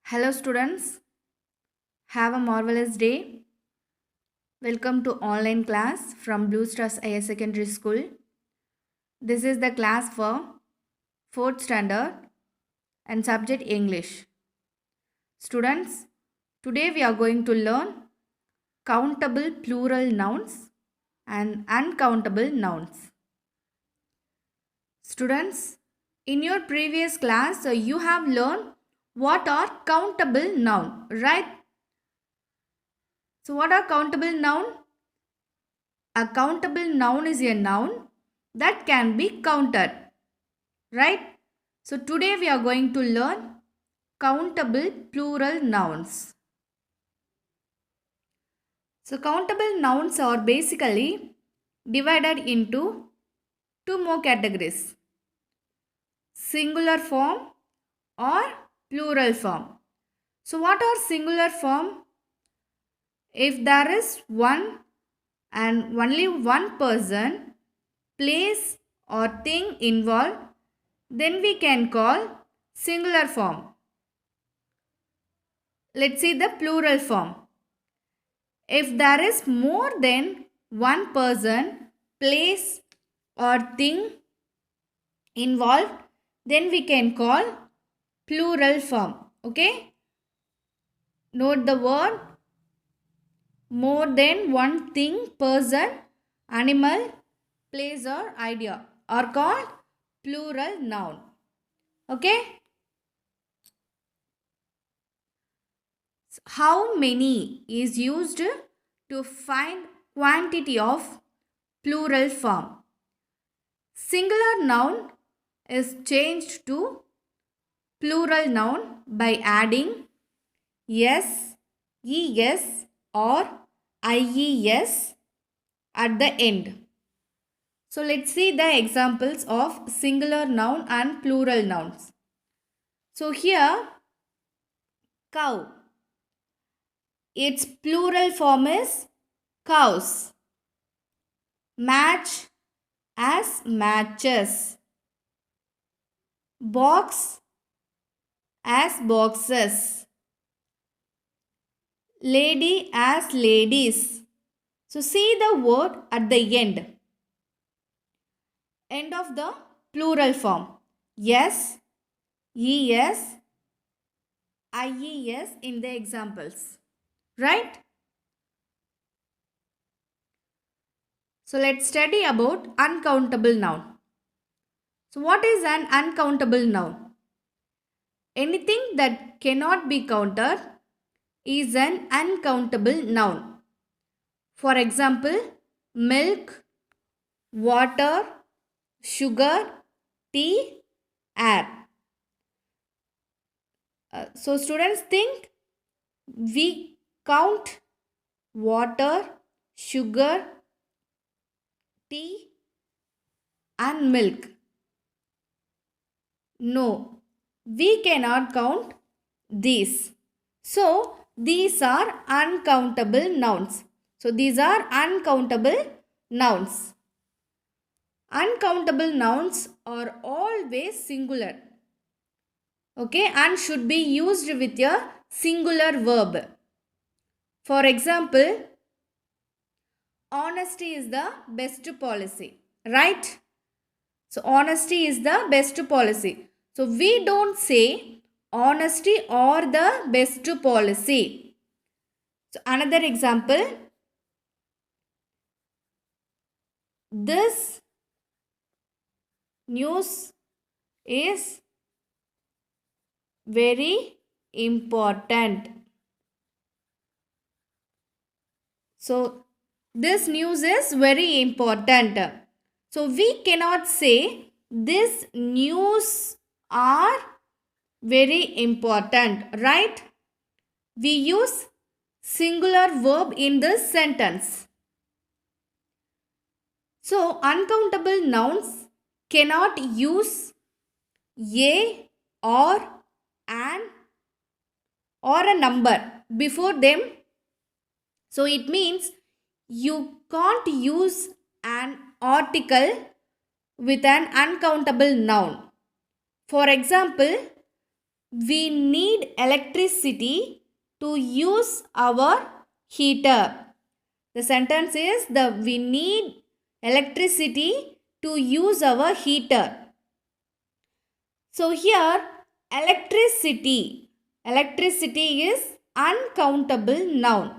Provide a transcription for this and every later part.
Hello, students. Have a marvelous day. Welcome to online class from Blue Stars Higher Secondary School. This is the class for 4th standard and subject English. Students, today we are going to learn countable plural nouns and uncountable nouns. Students, in your previous class, you have learned what are countable noun, right? So, what are countable noun? A countable noun is a noun that can be counted, right? So today we are going to learn countable plural nouns. So countable nouns are basically divided into two more categories: singular form or plural form. So what are singular form? If there is one and only one person, place or thing involved, then we can call singular form. Let's see the plural form. If there is more than one person, place or thing involved, then we can call plural form. Okay? Note the word more than one thing, person, animal, place or idea are called plural noun. Okay? How many is used to find quantity of plural form. Singular noun is changed to plural noun by adding s, es or ies at the end. So let's see the examples of singular noun and plural nouns. So here cow. Its plural form is cows. Match as matches. Box as boxes. Lady as ladies. So see the word at the end. End of the plural form. Yes, es, ies in the examples. Right? So let's study about uncountable noun. So what is an uncountable noun? Anything that cannot be counted is an uncountable noun. For example, milk, water, sugar, tea, air. So students think we count water, sugar, tea and milk. No, we cannot count these. So these are uncountable nouns. So these are uncountable nouns. Uncountable nouns are always singular. Okay, and should be used with a singular verb. For example, honesty is the best policy, right? So honesty is the best policy. So we don't say honesty or the best policy. So another example, this news is very important. So this news is very important. So we cannot say this news are very important, right? We use singular verb in this sentence. So uncountable nouns cannot use a or an or a number before them. So it means you can't use an article with an uncountable noun. For example, We need electricity to use our heater. The sentence is we need electricity to use our heater. So here electricity is uncountable noun.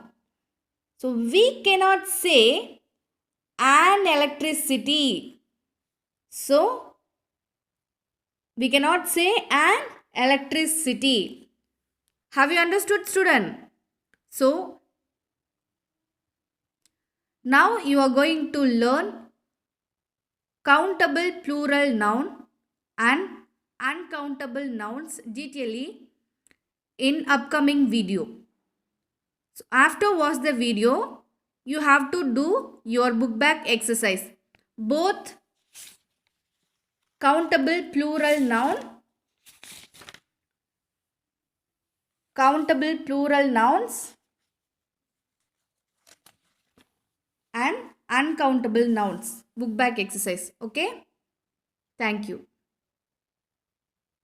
So we cannot say an electricity. So we cannot say an electricity. Have you understood, student? So now you are going to learn countable plural noun and uncountable nouns detailedly in upcoming video. So after watch the video, you have to do your book back exercise. Both countable plural nouns and uncountable nouns. Book back exercise. Okay? Thank you.